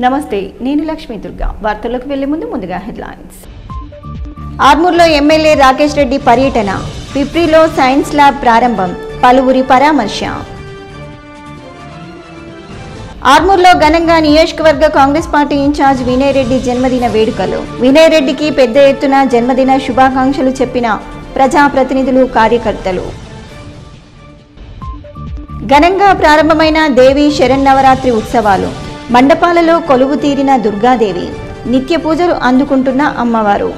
నమస్తే, నేను లక్ష్మీ దుర్గా. వార్తల్లోకి వెళ్లే ముందుగా హెడ్లైన్స్. ఆర్మూర్లో ఎమ్మెల్యే రాకేష్ రెడ్డి పర్యటన, పిప్రిలో సైన్స్ ల్యాబ్ ప్రారంభం, పలువురి పరామర్శ. ఆర్మూర్లో ఘనంగా నియోజకవర్గ కాంగ్రెస్ పార్టీ ఇన్ఛార్జ్ వినయ్ రెడ్డి జన్మదిన వేడుకలు. వినయ్ రెడ్డికి పెద్ద ఎత్తున జన్మదిన శుభాకాంక్షలు చెప్పిన ప్రజాప్రతినిధులు, కార్యకర్తలు. ఘనంగా ప్రారంభమైన దేవి శరన్నవరాత్రి ఉత్సవాలు. మండపాలలో కొలువు తీరిన దుర్గాదేవి, నిత్య పూజలు అందుకుంటున్న అమ్మవారు.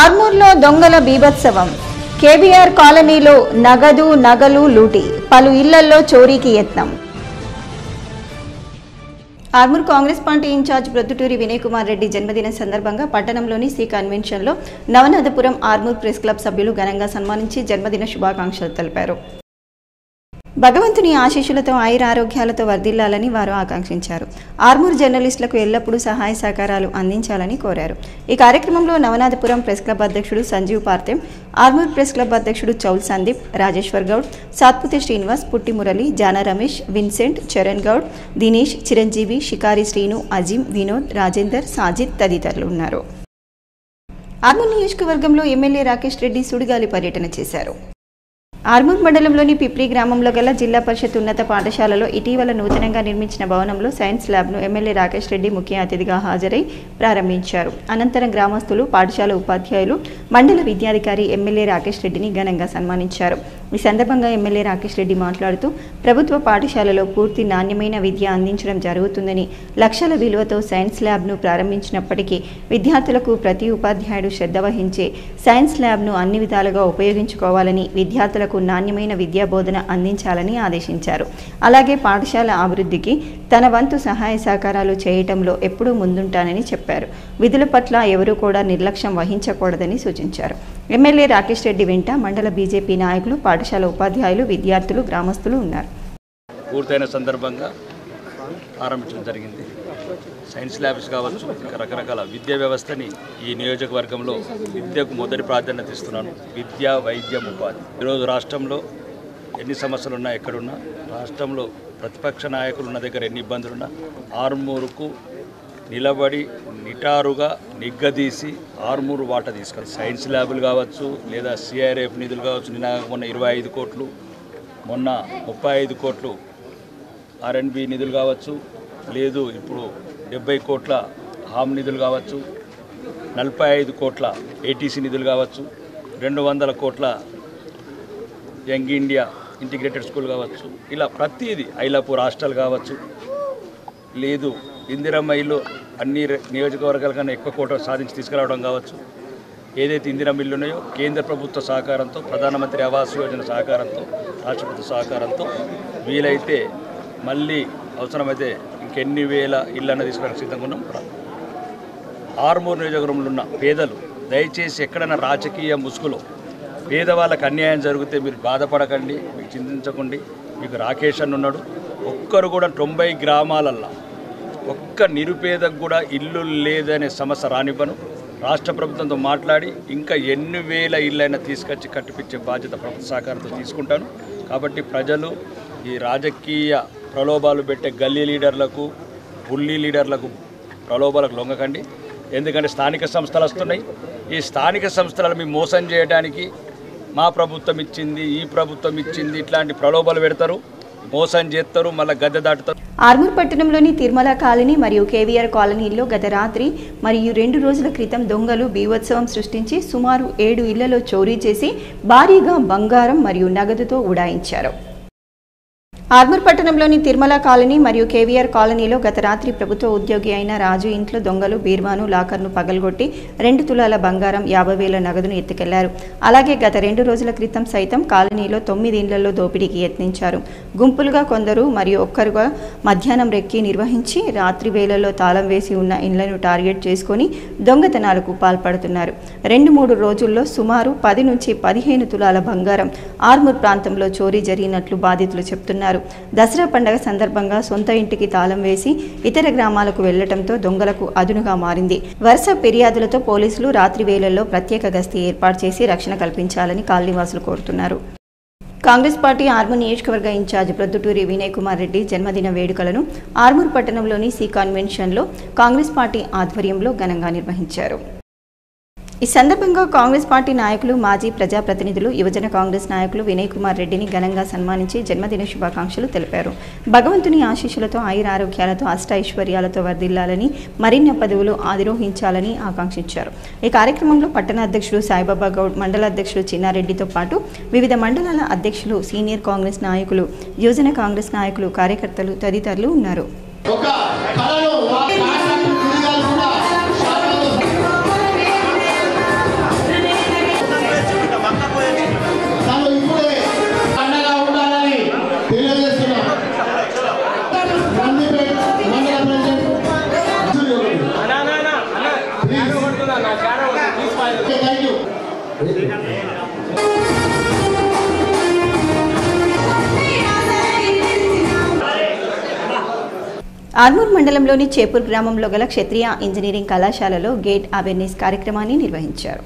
ఆర్మూర్లో దొంగల బీభత్సవం. కేబీఆర్ కాలనీలో నగలు లూటి, పలు ఇళ్లలో చోరీకి యత్నం. Armoor Congress party incharge Proddutoori Vinay Kumar Reddy జన్మదిన సందర్భంగా పట్టణంలోని సి కన్వెన్షన్లో నవనాథపురం ఆర్మూర్ ప్రెస్ క్లబ్ సభ్యులు ఘనంగా సన్మానించి జన్మదిన శుభాకాంక్షలు తెలిపారు. భగవంతుని ఆశీస్సులతో ఆయురారోగ్యాలతో వర్ధిల్లాలని వారు ఆకాంక్షించారు. ఆర్మూర్ జర్నలిస్టులకు ఎల్లప్పుడూ సహాయ సహకారాలు అందించాలని కోరారు. ఈ కార్యక్రమంలో నవనాథపురం ప్రెస్ క్లబ్ అధ్యక్షుడు సంజీవ్ పార్తెం, ఆర్మూర్ ప్రెస్ క్లబ్ అధ్యక్షుడు చౌల్ సందీప్, రాజేశ్వర్ గౌడ్, సాత్పుతి శ్రీనివాస్, పుట్టి మురళి, జానా రమేష్, విన్సెంట్, చరణ్ గౌడ్, దినేష్, చిరంజీవి, షికారి శ్రీను, అజీం, వినోద్, రాజేందర్, సాజిద్ తదితరులు ఉన్నారు. ఆర్మూర్ నియోజకవర్గంలో ఎమ్మెల్యే రాకేష్ రెడ్డి సుడిగాలి పర్యటన చేశారు. ఆర్మూర్ మండలంలోని పిప్రి గ్రామంలో గల జిల్లా పరిషత్ ఉన్నత పాఠశాలలో ఇటీవల నూతనంగా నిర్మించిన భవనంలో సైన్స్ ల్యాబ్ను ఎమ్మెల్యే రాకేష్ రెడ్డి ముఖ్య అతిథిగా హాజరై ప్రారంభించారు. అనంతరం గ్రామస్తులు, పాఠశాల ఉపాధ్యాయులు, మండల విద్యాధికారి ఎమ్మెల్యే రాకేష్ రెడ్డిని ఘనంగా సన్మానించారు. ఈ సందర్భంగా ఎమ్మెల్యే రాకేష్ రెడ్డి మాట్లాడుతూ ప్రభుత్వ పాఠశాలలో పూర్తి నాణ్యమైన విద్య అందించడం జరుగుతుందని, లక్షల విలువతో సైన్స్ ల్యాబ్ను ప్రారంభించినప్పటికీ విద్యార్థులకు ప్రతి ఉపాధ్యాయుడు శ్రద్ధ వహించే సైన్స్ ల్యాబ్ను అన్ని విధాలుగా ఉపయోగించుకోవాలని, విద్యార్థులకు నాణ్యమైన విద్యా బోధన అందించాలని ఆదేశించారు. అలాగే పాఠశాల అభివృద్ధికి తన వంతు సహాయ సహకారాలు చేయటంలో ఎప్పుడూ ముందుంటానని చెప్పారు. విధుల పట్ల ఎవరూ కూడా నిర్లక్ష్యం వహించకూడదని సూచించారు. ఎమ్మెల్యే రాకేష్ రెడ్డి వెంట మండల బీజేపీ నాయకులు, పాఠశాల ఉపాధ్యాయులు, విద్యార్థులు, గ్రామస్తులు ఉన్నారు. పూర్తయిన సందర్భంగా ఆరంభించడం జరిగింది. సైన్స్ ల్యాబ్స్ కావచ్చు, ఇంకా రకరకాల విద్యా వ్యవస్థని ఈ నియోజకవర్గంలో విద్యకు మొదటి ప్రాధాన్యత ఇస్తున్నాను. విద్య, వైద్యం, ఉపాధి. ఈరోజు రాష్ట్రంలో ఎన్ని సమస్యలు ఉన్నా, ఎక్కడున్నా, రాష్ట్రంలో ప్రతిపక్ష నాయకులు ఉన్న దగ్గర ఎన్ని ఇబ్బందులున్నా, ఆర్మూరుకు నిలబడి నిటారుగా నిగ్గదీసి ఆర్మూరు వాటా తీసుకొని సైన్స్ ల్యాబులు కావచ్చు, లేదా సిఆర్ఎఫ్ నిధులు కావచ్చు. మొన్న 25 కోట్లు, మొన్న 35 కోట్లు ఆర్ఎన్బి నిధులు కావచ్చు, లేదు ఇప్పుడు 70 కోట్ల హామ్ నిధులు కావచ్చు, 45 కోట్ల ఏటీసీ నిధులు కావచ్చు, 200 కోట్ల యంగ్ ఇండియా ఇంటిగ్రేటెడ్ స్కూల్ కావచ్చు. ఇలా ప్రతిదీ ఐలాపూర్ హాస్టల్ కావచ్చు, లేదు ఇందిరమ్మ ఇల్లు అన్ని నియోజకవర్గాల కన్నా ఎక్కువ కోట సాధించి తీసుకురావడం కావచ్చు. ఏదైతే ఇందిరమ్మ ఇల్లు ఉన్నాయో కేంద్ర ప్రభుత్వ సహకారంతో, ప్రధానమంత్రి ఆవాస్ యోజన సహకారంతో, రాష్ట్ర ప్రభుత్వ సహకారంతో వీలైతే మళ్ళీ అవసరమైతే ఇంకెన్ని వేల ఇళ్ళన్న తీసుకోవడానికి సిద్ధంగా ఉన్నాం. ఆర్మూర్ నియోజకవర్గంలో ఉన్న పేదలు దయచేసి ఎక్కడైనా రాజకీయ ముసుగులో పేదవాళ్ళకు అన్యాయం జరిగితే మీరు బాధపడకండి, మీకు చింతించకండి. మీకు రాకేష్ అని ఉన్నాడు. ఒక్కరు కూడా 90 గ్రామాలల్లో ఒక్క నిరుపేదకు కూడా ఇల్లు లేదనే సమస్య రానివ్వను. రాష్ట్ర ప్రభుత్వంతో మాట్లాడి ఇంకా ఎన్ని వేల ఇళ్ళైనా తీసుకొచ్చి కట్టిపించే బాధ్యత ప్రభుత్వ సహకారంతో తీసుకుంటాను. కాబట్టి ప్రజలు ఈ రాజకీయ ప్రలోభాలు పెట్టే గల్లీ లీడర్లకు, బుల్లీ లీడర్లకు ప్రలోభాలకు లొంగకండి. ఎందుకంటే స్థానిక సంస్థలు వస్తున్నాయి. ఈ స్థానిక సంస్థలను మేము మోసం చేయడానికి మా ప్రభుత్వం ఇచ్చింది, ఈ ప్రభుత్వం ఇచ్చింది, ఇట్లాంటి ప్రలోభాలు పెడతారు, మోసం చేస్తారు, మళ్ళీ గద్దె దాటుతారు. ఆర్మూర్ పట్టణంలోని తిరుమల కాలనీ మరియు కేవీఆర్ కాలనీల్లో గత రాత్రి మరియు 2 రోజుల క్రితం దొంగలు బీభత్సవం సృష్టించి సుమారు 7 ఇళ్లలో చోరీ చేసి భారీగా బంగారం మరియు నగదుతో ఉడాయించారు. ఆర్మూర్ పట్టణంలోని తిరుమల కాలనీ మరియు కేవీఆర్ కాలనీలో గత రాత్రి ప్రభుత్వ ఉద్యోగి అయిన రాజు ఇంట్లో దొంగలు బీర్వాను, లాకర్ను పగలగొట్టి 2 తులాల బంగారం, 50,000 నగదును ఎత్తుకెళ్లారు. అలాగే గత 2 రోజుల క్రితం సైతం కాలనీలో 9 ఇళ్లలో దోపిడీకి యత్నించారు. గుంపులుగా కొందరు మరియు ఒక్కరుగా మధ్యాహ్నం రెక్కి నిర్వహించి రాత్రి వేళల్లో తాళం వేసి ఉన్న ఇళ్లను టార్గెట్ చేసుకుని దొంగతనాలకు పాల్పడుతున్నారు. 2-3 రోజుల్లో సుమారు 10 నుంచి 15 తులాల బంగారం ఆర్మూర్ ప్రాంతంలో చోరీ జరిగినట్లు బాధితులు చెప్తున్నారు. దసరా పండుగ సందర్భంగా సొంత ఇంటికి తాళం వేసి ఇతర గ్రామాలకు వెళ్లడంతో దొంగలకు అదునుగా మారింది. వరుస ఫిర్యాదులతో పోలీసులు రాత్రి వేళల్లో ప్రత్యేక గస్తీ ఏర్పాటు చేసి రక్షణ కల్పించాలని కాలనీవాసులు కోరుతున్నారు. కాంగ్రెస్ పార్టీ ఆర్మూర్ నియోజకవర్గ ఇన్ఛార్జ్ ప్రొద్దుటూరి వినయ్ కుమార్ రెడ్డి జన్మదిన వేడుకలను ఆర్మూర్ పట్టణంలోని సి కన్వెన్షన్లో కాంగ్రెస్ పార్టీ ఆధ్వర్యంలో ఘనంగా నిర్వహించారు. ఈ సందర్భంగా కాంగ్రెస్ పార్టీ నాయకులు, మాజీ ప్రజాప్రతినిధులు, యువజన కాంగ్రెస్ నాయకులు వినయ్ కుమార్ రెడ్డిని ఘనంగా సన్మానించి జన్మదిన శుభాకాంక్షలు తెలిపారు. భగవంతుని ఆశీస్సులతో ఆయురారోగ్యాలతో అష్టైశ్వర్యాలతో వర్ధిల్లాలని, మరిన్ని పదవులు అధిరోహించాలని ఆకాంక్షించారు. ఈ కార్యక్రమంలో పట్టణ అధ్యక్షుడు సాయిబాబా గౌడ్, మండల అధ్యక్షుడు చిన్నారెడ్డితో పాటు వివిధ మండలాల అధ్యక్షులు, సీనియర్ కాంగ్రెస్ నాయకులు, యువజన కాంగ్రెస్ నాయకులు, కార్యకర్తలు తదితరులు ఉన్నారు. ఆర్మూర్ మండలంలోని చేపూర్ గ్రామంలో గల క్షత్రియ ఇంజనీరింగ్ కళాశాలలో గేట్ అవేర్నెస్ కార్యక్రమాన్ని నిర్వహించారు.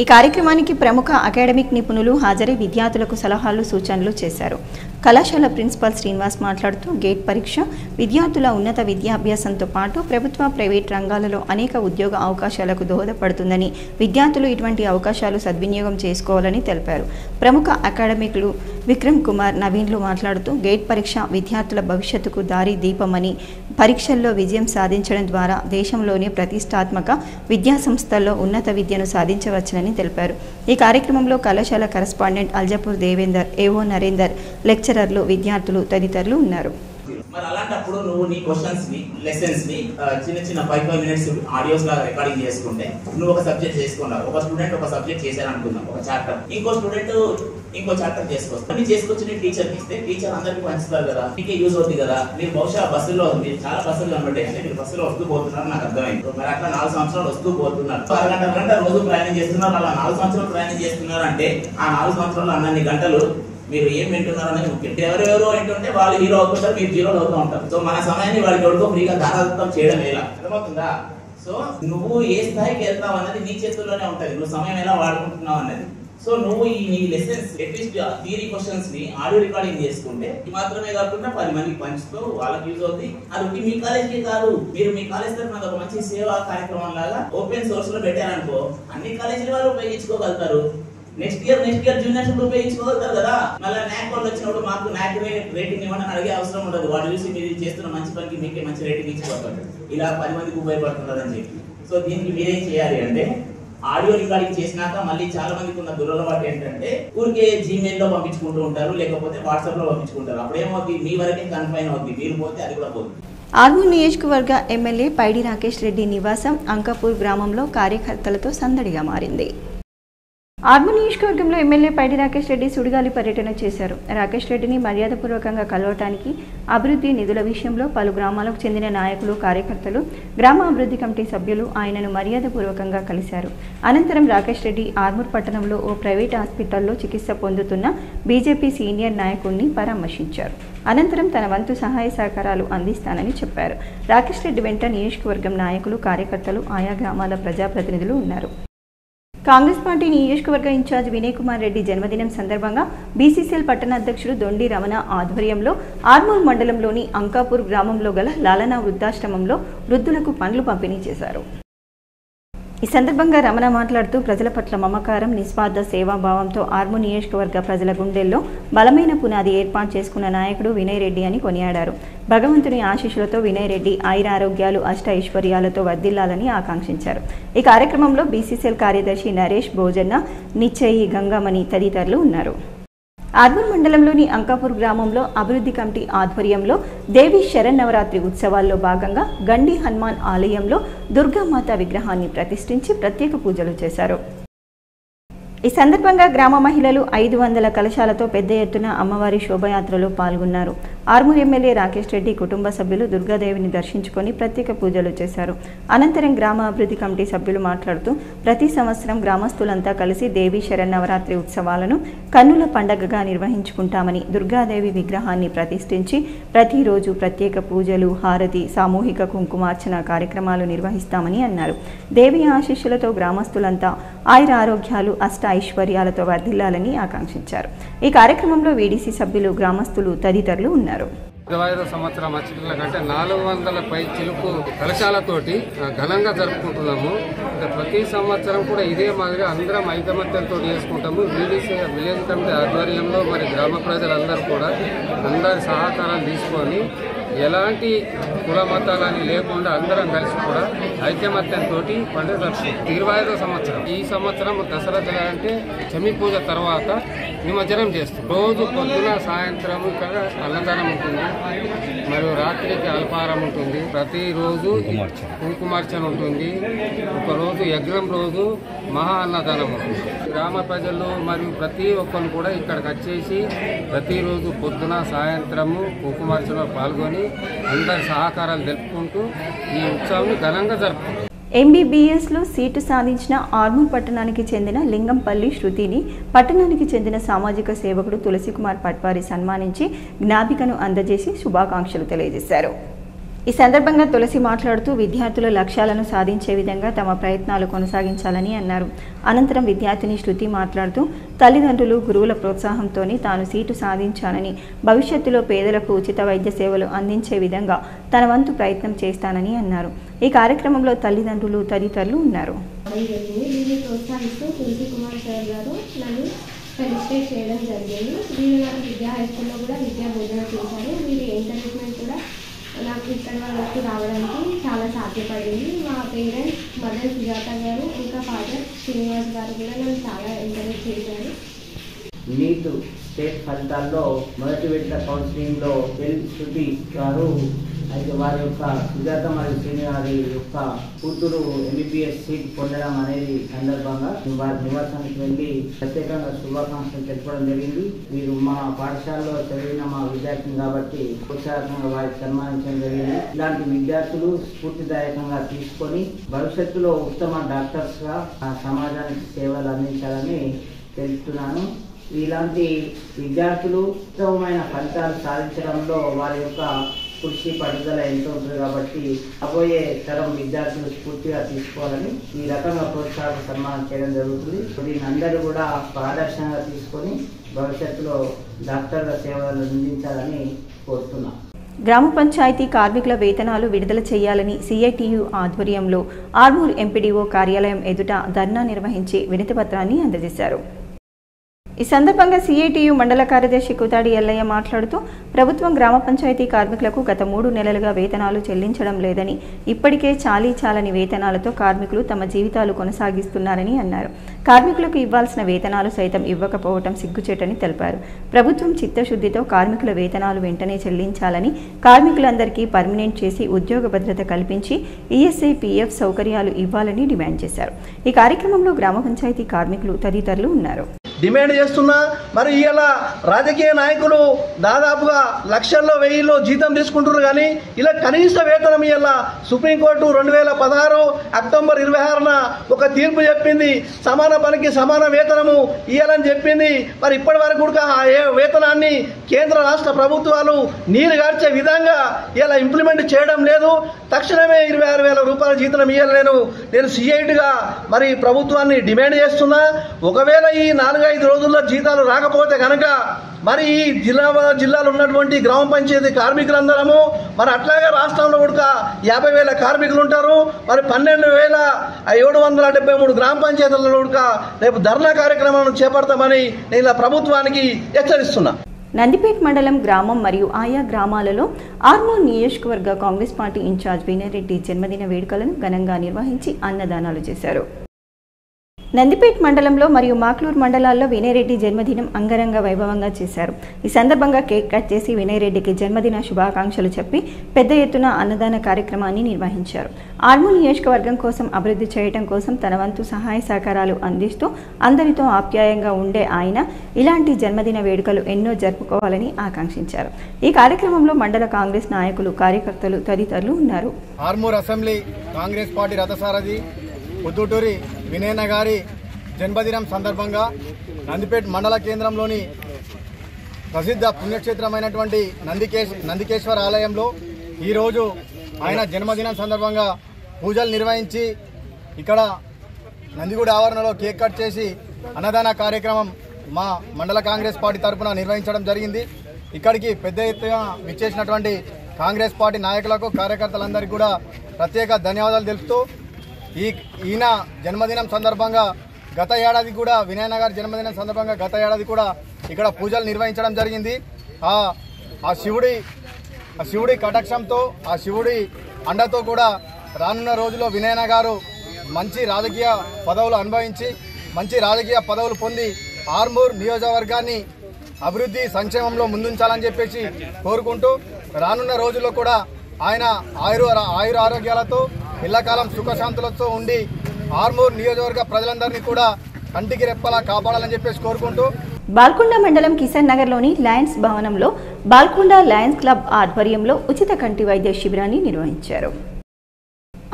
ఈ కార్యక్రమానికి ప్రముఖ అకాడమిక్ నిపుణులు హాజరై విద్యార్థులకు సలహాలు, సూచనలు చేశారు. కళాశాల ప్రిన్సిపల్ శ్రీనివాస్ మాట్లాడుతూ గేట్ పరీక్ష విద్యార్థుల ఉన్నత విద్యాభ్యాసంతో పాటు ప్రభుత్వ, ప్రైవేట్ రంగాలలో అనేక ఉద్యోగ అవకాశాలకు దోహదపడుతుందని, విద్యార్థులు ఇటువంటి అవకాశాలు సద్వినియోగం చేసుకోవాలని తెలిపారు. ప్రముఖ అకాడమిక్లు విక్రమ్ కుమార్, నవీన్లు మాట్లాడుతూ గేట్ పరీక్ష విద్యార్థుల భవిష్యత్తుకు దారి దీపమని, పరీక్షల్లో విజయం సాధించడం ద్వారా దేశంలోనే ప్రతిష్టాత్మక విద్యాసంస్థల్లో ఉన్నత విద్యను సాధించవచ్చునని తెలిపారు. ఈ కార్యక్రమంలో కళాశాల కరెస్పాండెంట్ అల్జపూర్ దేవేందర్, ఏవో నరేందర్, లెక్చరర్లు, విద్యార్థులు తదితరులు ఉన్నారు. మరి అలాంటప్పుడు నువ్వు నీ క్వశ్చన్స్ ని, లెసన్స్ ని చిన్న 5 మినిట్స్ ఆడియోస్ లాగా రికార్డింగ్ చేసుకుంటే నువ్వు ఒక సబ్జెక్ట్ చేసుకున్నావు. ఒక స్టూడెంట్ ఒక సబ్జెక్ట్ చేశారు అనుకుందాం, ఒక చాప్టర్, ఇంకో స్టూడెంట్ ఇంకో చాప్టర్ చేసుకొస్తారు. అన్ని చేసుకొచ్చి నేను టీచర్కి ఇస్తే టీచర్ అందరికీ పంచుతారు కదా, మీకే యూజ్ అవుతుంది కదా. మీరు బహుశా బస్సులో, మీరు చాలా బస్సులు కనబడ్డాయి అంటే మీరు బస్సులో వస్తూ పోతున్నారు, నాకు అర్థమైంది. మరి అట్లా 4 సంవత్సరాలు వస్తూ పోతున్నారు, అరగంట రోజు ప్రయాణం చేస్తున్నారు. అలా 4 సంవత్సరాలు ప్రయాణం చేస్తున్నారు అంటే ఆ 4 సంవత్సరాలు అన్ని గంటలు మీరు ఏం వింటున్నారు అనేది ముఖ్యం. ఎవరెవరో ఏంటంటే వాళ్ళు హీరో అవుతుంటారు, మీరు జీరో అవుతూ ఉంటారు. సో మన సమయాన్ని వాళ్ళకి ఎవరికో ఫ్రీగా దారాదత్తం చేయడం ఎలా అర్థమవుతుందా? సో నువ్వు ఏ స్థాయికి వెళ్తావు అన్నది నీ చేతుల్లోనే ఉంటుంది, నువ్వు సమయం ఎలా వాడుకుంటున్నావు అన్నది. సో నువ్వు ఈ నీ లెసన్స్ అట్లీస్ట్ థియరీ క్వశ్చన్స్ ని ఆడియో రికార్డింగ్ చేసుకుంటే మాత్రమే కాకుండా 10 మందికి పంచుతూ వాళ్ళకి యూజ్ అవుతుంది. అది మీ కాలేజ్కి కాదు, మీరు మీ కాలేజ్ తరఫున ఒక మంచి సేవా కార్యక్రమం లాగా ఓపెన్ సోర్స్ లో పెట్టారనుకో అన్ని కాలేజీల వాళ్ళు ఉపయోగించుకోగలుగుతారు. నెక్స్ట్ ఇయర్ జూనియర్స్ ఉపయోగించుకోగలుగుతారు కదా. మళ్ళీ నాక్ వాళ్ళు వచ్చినప్పుడు మాకు నాక్ రేటింగ్ ఇవ్వండి అని అడిగే అవసరం ఉండదు. వాడు చూసి మీరు చేస్తున్న మంచి పనికి మీకే మంచి రేటింగ్ ఇచ్చిపోతాడు. ఇలా 10 మందికి ఉపయోగపడుతున్నారని చెప్పి. సో దీనికి మీరేం చేయాలి అంటే ఆడియో రికార్డింగ్ చేసినాక మళ్ళీ చాలా మందికి ఉన్న దురలవాటు ఏంటంటే ఊరికే జీమెయిల్ లో పంపించుకుంటూ ఉంటారు, లేకపోతే వాట్సాప్ లో పంపించుకుంటారు. అప్పుడేమవుతుంది, మీ వరకే కన్ఫైన్ అవుతుంది, మీరు పోతే అది కూడా పోతుంది. ఆర్మూర్ నియోజకవర్గ ఎమ్మెల్యే పైడి రాకేష్ రెడ్డి నివాసం అంకాపూర్ గ్రామంలో కార్యకర్తలతో సందడిగా మారింది. ఆర్మూర్ నియోజకవర్గంలో ఎమ్మెల్యే పైడి రాకేష్ రెడ్డి సుడిగాలి పర్యటన చేశారు. రాకేష్ రెడ్డిని మర్యాదపూర్వకంగా కలవటానికి, అభివృద్ధి నిధుల విషయంలో పలు గ్రామాలకు చెందిన నాయకులు, కార్యకర్తలు, గ్రామ అభివృద్ధి కమిటీ సభ్యులు ఆయనను మర్యాదపూర్వకంగా కలిశారు. అనంతరం రాకేష్ రెడ్డి ఆర్మూర్ పట్టణంలో ఓ ప్రైవేట్ హాస్పిటల్లో చికిత్స పొందుతున్న బీజేపీ సీనియర్ నాయకుడిని పరామర్శించారు. అనంతరం తన వంతు సహాయ సహకారాలు అందిస్తానని చెప్పారు. రాకేష్ రెడ్డి వెంట నియోజకవర్గం నాయకులు, కార్యకర్తలు, ఆయా గ్రామాల ప్రజాప్రతినిధులు ఉన్నారు. కాంగ్రెస్ పార్టీ నియోజకవర్గ ఇన్ఛార్జ్ వినయ్ కుమార్ రెడ్డి జన్మదినం సందర్భంగా బీసీసీఎల్ పట్టణ అధ్యక్షుడు దొండి రమణ ఆధ్వర్యంలో ఆర్మూర్ మండలంలోని అంకాపూర్ గ్రామంలో గల లాలనా వృద్ధాశ్రమంలో వృద్ధులకు పండ్లు పంపిణీ చేశారు. ఈ సందర్భంగా రమణ మాట్లాడుతూ ప్రజల పట్ల మమకారం, నిస్వార్థ సేవాభావంతో ఆర్మూర్ నియోజకవర్గ ప్రజల గుండెల్లో బలమైన పునాది ఏర్పాటు చేసుకున్న నాయకుడు వినయ్ రెడ్డి అని కొనియాడారు. భగవంతుని ఆశీస్సులతో వినయ్ రెడ్డి ఆయురారోగ్యాలు, అష్ట ఐశ్వర్యాలతో వర్ధిల్లాలని ఆకాంక్షించారు. ఈ కార్యక్రమంలో బీసీసీఎల్ కార్యదర్శి నరేష్, భోజన్న, నిశ్చయి, గంగామణి తదితరులు ఉన్నారు. ఆర్మూర్ మండలంలోని అంకాపూర్ గ్రామంలో అభివృద్ధి కమిటీ ఆధ్వర్యంలో దేవి శరన్నవరాత్రి ఉత్సవాల్లో భాగంగా గండి హనుమాన్ ఆలయంలో దుర్గామాత విగ్రహాన్ని ప్రతిష్ఠించి ప్రత్యేక పూజలు చేశారు. ఈ సందర్భంగా గ్రామ మహిళలు 500 కలశాలతో పెద్ద ఎత్తున అమ్మవారి శోభయాత్రలో పాల్గొన్నారు. ఆర్మూర్ ఎమ్మెల్యే రాకేష్ రెడ్డి కుటుంబ సభ్యులు దుర్గాదేవిని దర్శించుకొని ప్రత్యేక పూజలు చేశారు. అనంతరం గ్రామ అభివృద్ధి కమిటీ సభ్యులు మాట్లాడుతూ ప్రతి సంవత్సరం గ్రామస్తులంతా కలిసి దేవీ శరన్నవరాత్రి ఉత్సవాలను కన్నుల పండగగా నిర్వహించుకుంటామని, దుర్గాదేవి విగ్రహాన్ని ప్రతిష్ఠించి ప్రతిరోజు ప్రత్యేక పూజలు, హారతి, సామూహిక కుంకుమార్చన కార్యక్రమాలు నిర్వహిస్తామని అన్నారు. దేవి ఆశీస్సులతో గ్రామస్తులంతా ఆయుర ఆరోగ్యాలు, అష్ట ఐశ్వర్యాలతో వర్ధిల్లాలని ఆకాంక్షించారు. ఈ కార్యక్రమంలో వీడీసీ సభ్యులు, గ్రామస్తులు తదితరులు ఉన్నారు. 25వ సంవత్సరం అచ్చట్ల కంటే 400 పై చిలుకు కలశాలతోటి ఘనంగా జరుపుకుంటున్నాము. ప్రతి సంవత్సరం కూడా ఇదే మాదిరిగా అందరం ఐకమత్యంతో చేసుకుంటాము. వీడీసీ విలేజ్ కమిటీ ఆధ్వర్యంలో మరి గ్రామ ప్రజలందరూ కూడా అందరి సహకారాలు తీసుకొని ఎలాంటి కుల మతాలని లేకుండా అందరం కలిసి కూడా ఐకమత్యంతో పండుగ జరుపుకుంటాం. 25వ సంవత్సరం ఈ సంవత్సరం దసరా అంటే చమి పూజ తర్వాత నిమజ్జనం చేస్తాం. రోజు పొద్దున సాయంత్రం ఇక్కడ అన్నదానం ఉంటుంది, మరియు రాత్రికి అల్పాహారం ఉంటుంది. ప్రతిరోజు కుంకుమార్చన ఉంటుంది. ఒకరోజు యజ్ఞం రోజు మహా అన్నదానం ఉంటుంది. గ్రామ ప్రజలు మరియు ప్రతి ఒక్కరు కూడా ఇక్కడికి వచ్చేసి ప్రతిరోజు పొద్దున సాయంత్రము కుంకుమార్చనలో పాల్గొని అందరి సహకారాలు తెలుపుకుంటూ ఈ ఉత్సవాన్ని ఘనంగా జరుపుకుంటారు. ఎంబీబీఎస్లో సీటు సాధించిన ఆర్మూర్ పట్టణానికి చెందిన లింగంపల్లి శృతిని పట్టణానికి చెందిన సామాజిక సేవకుడు తులసికుమార్ పట్వారి సన్మానించి జ్ఞాపికను అందజేసి శుభాకాంక్షలు తెలియజేశారు. ఈ సందర్భంగా తులసి మాట్లాడుతూ విద్యార్థుల లక్ష్యాలను సాధించే విధంగా తమ ప్రయత్నాలు కొనసాగించాలని అన్నారు. అనంతరం విద్యార్థిని శృతి మాట్లాడుతూ తల్లిదండ్రులు, గురువుల ప్రోత్సాహంతోనే తాను సీటు సాధించానని, భవిష్యత్తులో పేదలకు ఉచిత వైద్య సేవలు అందించే విధంగా తన వంతు ప్రయత్నం చేస్తానని అన్నారు. ఈ కార్యక్రమంలో తల్లిదండ్రులు తదితరులు ఉన్నారు. నాకు ఇక్కడ వరకు రావడానికి చాలా సాధ్యపడింది. మా పేరెంట్స్ మదర్ సుజాత గారు, ఇంకా ఫాదర్ శ్రీనివాస్ గారు కూడా నన్ను చాలా ఎంకరేజ్ చేశారు. నీట్ స్టేట్ ఫలితాల్లో మొదటి విడత కౌన్సిలింగ్లో శృతి గారు అయితే వారి యొక్క సుజాత మరియు శ్రీని గారి యొక్క కూతురు ఎంబీబీఎస్ సీట్ పొందడం అనేది సందర్భంగా వారి నివాసానికి వెళ్ళి ప్రత్యేకంగా శుభాకాంక్షలు తెలపడం జరిగింది. వీరు మా పాఠశాలలో చదివిన మా విద్యార్థిని కాబట్టి ప్రోత్సాహకంగా వారికి సన్మానించడం జరిగింది. ఇలాంటి విద్యార్థులు స్ఫూర్తిదాయకంగా తీసుకొని భవిష్యత్తులో ఉత్తమ డాక్టర్స్గా సమాజానికి సేవలు అందించాలని తెలుపుతున్నాను. ఇలాంటి విద్యార్థులు ఉత్తమమైన ఫలితాలు సాధించడంలో వారి యొక్క కృషి, పట్టుదల ఎంతో ఉంటుంది కాబట్టి రాబోయే తరం విద్యార్థులు స్ఫూర్తిగా తీసుకోవాలని ఈ రకంగా ప్రోత్సాహక సన్మానం చేయడం జరుగుతుంది. దీన్ని అందరూ కూడా ఆదర్శంగా తీసుకొని భవిష్యత్తులో డాక్టర్ల సేవలు అందించాలని కోరుతున్నాం. గ్రామ పంచాయతీ కార్మికుల వేతనాలు విడుదల చేయాలని సిఐటియు ఆధ్వర్యంలో ఆర్మూర్ ఎంపీడీఓ కార్యాలయం ఎదుట ధర్నా నిర్వహించి వినతిపత్రాన్ని అందజేశారు. ఈ సందర్భంగా సిఐటియు మండల కార్యదర్శి కుతాడి ఎల్లయ్య మాట్లాడుతూ ప్రభుత్వం గ్రామ పంచాయతీ కార్మికులకు గత 3 నెలలుగా వేతనాలు చెల్లించడం లేదని, ఇప్పటికే చాలని వేతనాలతో కార్మికులు తమ జీవితాలు కొనసాగిస్తున్నారని అన్నారు. కార్మికులకు ఇవ్వాల్సిన వేతనాలు సైతం ఇవ్వకపోవటం సిగ్గుచేటని తెలిపారు. ప్రభుత్వం చిత్తశుద్ధితో కార్మికుల వేతనాలు వెంటనే చెల్లించాలని, కార్మికులందరికీ పర్మనెంట్ చేసి ఉద్యోగ భద్రత కల్పించి ఈఎస్ఐ, పీఎఫ్ సౌకర్యాలు ఇవ్వాలని డిమాండ్ చేశారు. ఈ కార్యక్రమంలో గ్రామ పంచాయతీ కార్మికులు తదితరులు ఉన్నారు. డిమాండ్ చేస్తున్నా మరి ఇలా రాజకీయ నాయకులు దాదాపుగా లక్షల్లో 1000లో జీతం తీసుకుంటున్నారు. కానీ ఇలా కనీస వేతనం ఇలా సుప్రీంకోర్టు 2016 అక్టోబర్ 26న ఒక తీర్పు చెప్పింది. సమాన పనికి సమాన వేతనము ఇవ్వాలని చెప్పింది. మరి ఇప్పటి వరకు కూడా ఆ వేతనాన్ని కేంద్ర రాష్ట్ర ప్రభుత్వాలు నీరు గార్చే విధంగా ఇలా ఇంప్లిమెంట్ చేయడం లేదు. తక్షణమే 26,000 రూపాయల జీతం ఇవ్వాలని నేను సిఐటిగా మరి ప్రభుత్వాన్ని డిమాండ్ చేస్తున్నా. ఒకవేళ ఈ 4-5 రోజుల్లో జీతాలు రాకపోతే కనుక మరి ఈ జిల్లాలో ఉన్నటువంటి గ్రామ పంచాయతీ కార్మికులందరము మరి అట్లాగే రాష్ట్రంలో కూడా 50,000 కార్మికులు ఉంటారు. మరి 12,773 గ్రామ పంచాయతీలలో కూడా రేపు ధర్నా కార్యక్రమాలను చేపడతామని నేను ప్రభుత్వానికి హెచ్చరిస్తున్నా. నందిపేట మండలం గ్రామం మరియు ఆయా గ్రామాలలో ఆర్మూర్ నియోజకవర్గ కాంగ్రెస్ పార్టీ ఇన్ఛార్జ్ వినయరెడ్డి జన్మదిన వేడుకలను ఘనంగా నిర్వహించి అన్నదానాలు చేశారు. నందిపేట్ మండలంలో మరియు మాక్లూరు మండలాల్లో వినయ్ రెడ్డి జన్మదినం అంగరంగ వైభవంగా చేశారు. ఈ సందర్భంగా కేక్ కట్ చేసి వినయ్ రెడ్డికి జన్మదిన శుభాకాంక్షలు చెప్పి పెద్ద ఎత్తున అన్నదాన కార్యక్రమాన్ని నిర్వహించారు. ఆర్మూర్ నియోజకవర్గం కోసం అభివృద్ధి చేయడం కోసం తన వంతు సహాయ సహకారాలు అందిస్తూ అందరితో ఆప్యాయంగా ఉండే ఆయన ఇలాంటి జన్మదిన వేడుకలు ఎన్నో జరుపుకోవాలని ఆకాంక్షించారు. ఈ కార్యక్రమంలో మండల కాంగ్రెస్ నాయకులు, కార్యకర్తలు తదితరులు ఉన్నారు. ఆర్మూర్ అసెంబ్లీ కాంగ్రెస్ పార్టీ రథసారథి పొద్దుటూరి వినయన్న గారి జన్మదినం సందర్భంగా నందిపేట్ మండల కేంద్రంలోని ప్రసిద్ధ పుణ్యక్షేత్రమైనటువంటి నందికేశ్వర ఆలయంలో ఈరోజు ఆయన జన్మదినం సందర్భంగా పూజలు నిర్వహించి ఇక్కడ నందిగూడ ఆవరణలో కేక్ కట్ చేసి అన్నదాన కార్యక్రమం మా మండల కాంగ్రెస్ పార్టీ తరఫున నిర్వహించడం జరిగింది. ఇక్కడికి పెద్ద ఎత్తున విచ్చేసినటువంటి కాంగ్రెస్ పార్టీ నాయకులకు, కార్యకర్తలందరికీ కూడా ప్రత్యేక ధన్యవాదాలు తెలుపుతూ ఈయన జన్మదినం సందర్భంగా గత ఏడాది కూడా వినయన్న గారి జన్మదినం సందర్భంగా గత ఏడాది కూడా ఇక్కడ పూజలు నిర్వహించడం జరిగింది. ఆ శివుడి కటాక్షంతో, ఆ శివుడి అండతో కూడా రానున్న రోజుల్లో వినయన్న గారు మంచి రాజకీయ పదవులు అనుభవించి మంచి రాజకీయ పదవులు పొంది ఆర్మూర్ నియోజకవర్గాన్ని అభివృద్ధి సంక్షేమంలో ముందుంచాలని చెప్పేసి కోరుకుంటూ రానున్న రోజుల్లో కూడా ఆయన ఆయుర ఆరోగ్యాలతో ఎల్లకాలం సుఖశాంతులతో ఉండి ఆర్మూర్ నియోజకవర్గ ప్రజలందరినీ కూడా కంటికి రెప్పలా కాపాడాలని చెప్పేసి కోరుకుంటూ బాల్కొండ మండలం కిషన్ నగర్లోని లయన్స్ భవనంలో బాల్కొండ లయన్స్ క్లబ్ ఆధ్వర్యంలో ఉచిత కంటి వైద్య శిబిరాన్ని నిర్వహించారు.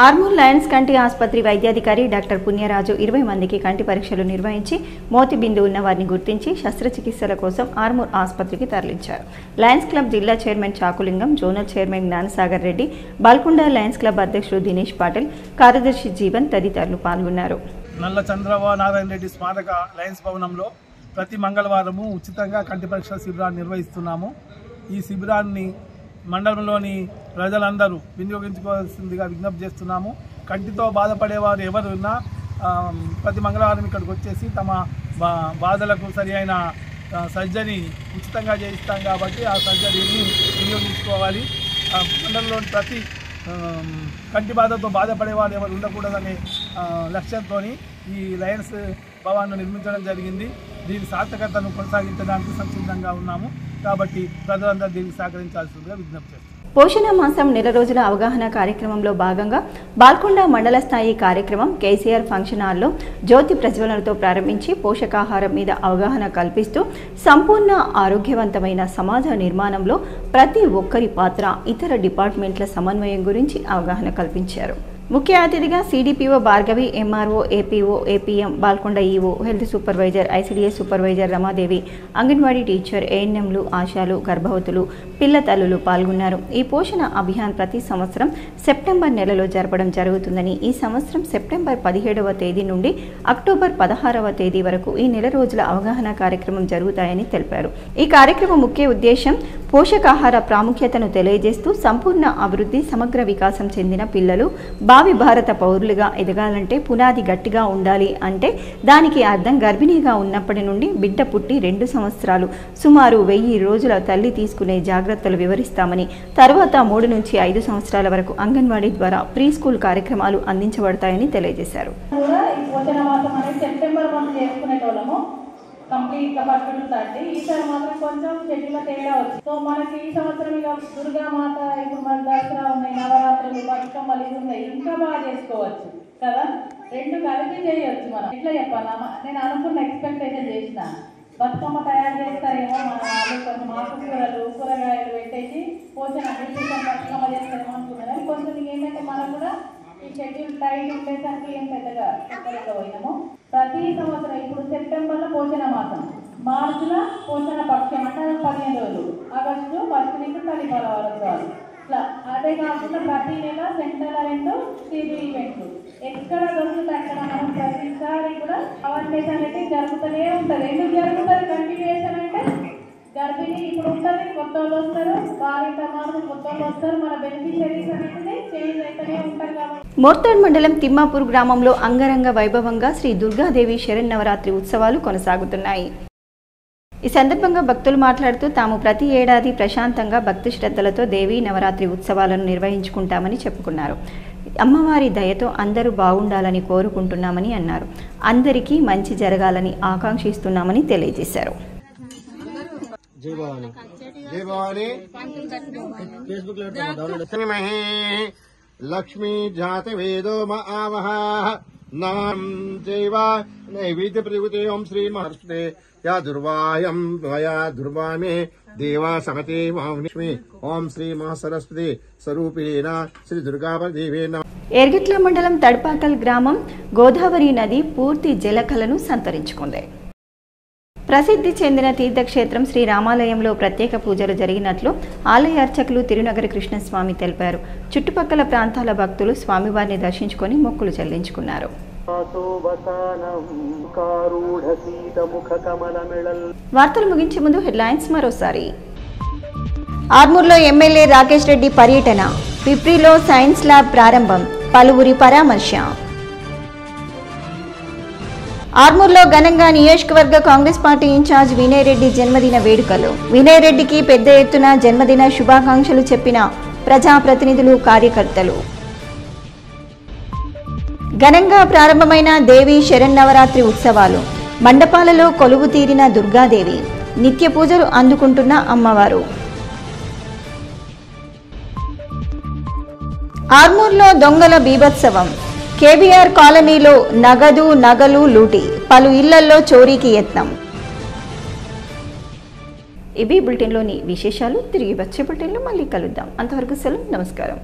ఆర్మూర్ లయన్స్ కంటి ఆసుపత్రి వైద్యాధికారి డాక్టర్ పుణ్యరాజు 20 మందికి కంటి పరీక్షలు నిర్వహించి మోతిబిందు ఉన్న వారిని గుర్తించి శస్త్రచికిత్సల కోసం ఆర్మూర్ ఆసుపత్రికి తరలించారు. లయన్స్ క్లబ్ జిల్లా chairman Chakulingam, zonal chairman Gnanasagar Reddy, Balkonda Lions club అధ్యక్షుడు దినేష్ పాటిల్, కార్యదర్శి జీవన్ తదితరులు పాల్గొన్నారు. నల్ల చంద్రబాబు నారాయణ రెడ్డి స్మారక లయన్స్ భవనంలో ప్రతి మంగళవారము ఉచితంగా కంటి పరీక్షల శిబిరాన్ని నిర్వహిస్తున్నాము. ఈ శిబిరాన్ని మండలంలోని ప్రజలందరూ వినియోగించుకోవాల్సిందిగా విజ్ఞప్తి చేస్తున్నాము. కంటితో బాధపడేవారు ఎవరు ఉన్నా ప్రతి మంగళవారం ఇక్కడికి వచ్చేసి తమ బాధలకు సరి అయిన సర్జరీ ఉచితంగా చేయిస్తాం కాబట్టి ఆ సర్జరీని వినియోగించుకోవాలి. మండలంలోని ప్రతి కంటి బాధతో బాధపడేవారు ఎవరు ఉండకూడదనే లక్ష్యంతో ఈ లయన్స్ భవన్ను నిర్మించడం జరిగింది. దీని సార్థకతను కొనసాగించడానికి సంసిద్ధంగా ఉన్నాము కాబట్టి ప్రజలందరూ దీనికి సహకరించాల్సిందిగా విజ్ఞప్తి చేస్తాం. పోషణ మాసం నెల రోజుల అవగాహన కార్యక్రమంలో భాగంగా బాల్కొండ మండల స్థాయి కార్యక్రమం కేసీఆర్ ఫంక్షన్ హాల్లో జ్యోతి ప్రజ్వలనతో ప్రారంభించి పోషకాహారం మీద అవగాహన కల్పిస్తూ సంపూర్ణ ఆరోగ్యవంతమైన సమాజ నిర్మాణంలో ప్రతి ఒక్కరి పాత్ర, ఇతర డిపార్ట్మెంట్ల సమన్వయం గురించి అవగాహన కల్పించారు. ముఖ్య అతిథిగా CDPO Bhargavi, MRO, APO, APM, Balkonda EO, health supervisor, ICDS supervisor Ramadevi, Anganwadi teacher, ఏఎన్ఎంలు, ఆశాలు, గర్భవతులు, పిల్ల తల్లులు పాల్గొన్నారు. ఈ పోషణ అభియాన్ ప్రతి సంవత్సరం సెప్టెంబర్ నెలలో జరపడం జరుగుతుందని, ఈ సంవత్సరం సెప్టెంబర్ 17వ తేదీ నుండి అక్టోబర్ 16వ తేదీ వరకు ఈ నెల రోజుల అవగాహన కార్యక్రమం జరుగుతాయని తెలిపారు. ఈ కార్యక్రమం ముఖ్య ఉద్దేశం పోషకాహార ప్రాముఖ్యతను తెలియజేస్తూ సంపూర్ణ అభివృద్ధి, సమగ్ర వికాసం చెందిన పిల్లలు భావి భారత పౌరులుగా ఎదగాలంటే పునాది గట్టిగా ఉండాలి అంటే దానికి అర్థం గర్భిణీగా ఉన్నప్పటి నుండి బిడ్డ పుట్టి 2 సంవత్సరాలు సుమారు 1000 రోజుల తల్లి తీసుకునే జాగ్రత్తలు వివరిస్తామని, తర్వాత 3 నుంచి 5 సంవత్సరాల వరకు అంగన్వాడీ ద్వారా ప్రీ స్కూల్ కార్యక్రమాలు అందించబడతాయని తెలియజేశారు. కంప్లీట్గా పర్ఫెక్ట్ 30 ఈసారి మాత్రం కొంచెం షెడ్యూల్లో తేడా వచ్చింది. సో మనకి ఈ సంవత్సరం ఇక దుర్గామాత, ఇప్పుడు మన దసరా ఉన్నాయి, నవరాత్రులు, బతుకమ్మలు ఉన్నాయి, ఇంకా బాగా చేసుకోవచ్చు కదా. 2 కలిపి చేయవచ్చు. మనం ఎట్లా చెప్పాలా, నేను అనుకున్న ఎక్స్పెక్టేషన్ చేసిన బతుకమ్మ తయారు చేస్తారేమో మన వాళ్ళు, కొంచెం ఆకుకూరలు, కూరగాయలు పెట్టేసి పోషణ న్యూట్రిషన్ బతుకమ్మ చేస్తారేమో అనుకున్నాను. కానీ కొంచెం ఏంటంటే మనం కూడా ఈ షెడ్యూల్ టైం ఉండేసరికి ఏం పెద్దగా ఎక్కడికి పోయినాము. ప్రతి సంవత్సరం ఇప్పుడు సెప్టెంబర్లో పోషణ మాసం, మార్చిలో పోషణ పక్షం అంటే 15 రోజులు, ఆగస్టు 1 నుంచి తల్లిపాల వారోత్సవాలు, ఇట్లా. అదే కాకుండా ప్రతి నెల సెంట్రల్ అండ్ స్టేజ్ ఈవెంట్లు ఎక్కడ దొరుకుతుంది అక్కడ మనం ప్రతిసారి కూడా అవేర్నెస్ అనేది జరుగుతూనే ఉంటుంది. ఎందుకు జరుగుతుంది కంటిన్యూషన్ అంటే గర్భిణీ ఇప్పుడు ఉంటుంది, కొత్త వాళ్ళు వస్తారు, భార్య మాత్రం కొత్త వాళ్ళు వస్తారు, మన బెనిఫిషరీస్ అనేది చేంజ్ అయితేనే ఉంటారు కాబట్టి. మోర్తాడ్ మండలం తిమ్మాపూర్ గ్రామంలో అంగరంగ వైభవంగా శ్రీ దుర్గాదేవి శరన్నవరాత్రి ఉత్సవాలు కొనసాగుతున్నాయి. ఈ సందర్భంగా భక్తులు మాట్లాడుతూ తాము ప్రతి ఏడాది ప్రశాంతంగా భక్తి శ్రద్ధలతో దేవీ నవరాత్రి ఉత్సవాలను నిర్వహించుకుంటామని చెప్పుకున్నారు. అమ్మవారి దయతో అందరూ బాగుండాలని కోరుకుంటున్నామని అన్నారు. అందరికీ మంచి జరగాలని ఆకాంక్షిస్తున్నామని తెలియజేశారు. లక్ష్మీ జాతి వేదో ఆవహ నాం జైవ నైవేద్య ప్రతిపతే ఓం శ్రీ మహర్షే యా దుర్వాయం వయా దుర్వామే దేవా సమతే మహాలక్ష్మి ఓం శ్రీ మహాసరస్వతి స్వరూపేణ శ్రీ దుర్గాదేవేన. ఎర్గట్ల మండలం తడ్పాకల్ గ్రామం గోదావరి నది పూర్తి జలకళను సంతరించుకుంది. ప్రసిద్ధి చెందిన తీర్థక్షేత్రం శ్రీ రామాలయంలో ప్రత్యేక పూజలు జరిగినట్లు ఆలయ అర్చకులు తిరునగరి కృష్ణస్వామి తెలిపారు. చుట్టుపక్కల ప్రాంతాల భక్తులు స్వామివారిని దర్శించుకొని మొక్కులు చెల్లించుకున్నారు. వార్తలు ముగించే ముందు హెడ్లైన్స్ మరోసారి. ఆర్మూర్లో ఎమ్మెల్యే రాకేష్ రెడ్డి పర్యటన, పిప్రిలో సైన్స్ ల్యాబ్ ప్రారంభం, పలువురి పరామర్శ. ఆర్మూర్లో ఘనంగా నియోజకవర్గ కాంగ్రెస్ పార్టీ ఇన్ఛార్జ్ వినయ్ రెడ్డి జన్మదిన వేడుకలు. వినయ్ రెడ్డికి పెద్ద ఎత్తున జన్మదిన శుభాకాంక్షలు చెప్పిన ప్రజాప్రతినిధులు, కార్యకర్తలు. ఘనంగా ప్రారంభమైన దేవి శరన్నవరాత్రి ఉత్సవాలు. మండపాలలో కొలువు తీరిన దుర్గాదేవి, నిత్య పూజలు అందుకుంటున్న అమ్మవారు. ఆర్మూర్లో దొంగల బీభత్సవం. కేబీఆర్ కాలనీలో నగదు, నగలు లూటి, పలు ఇళ్లల్లో చోరీకి యత్నం. ఇవి బులెటిన్లోని విశేషాలు. తిరిగి వచ్చే బులెటిన్లో మళ్ళీ కలుద్దాం. అంతవరకు సెలవు. నమస్కారం.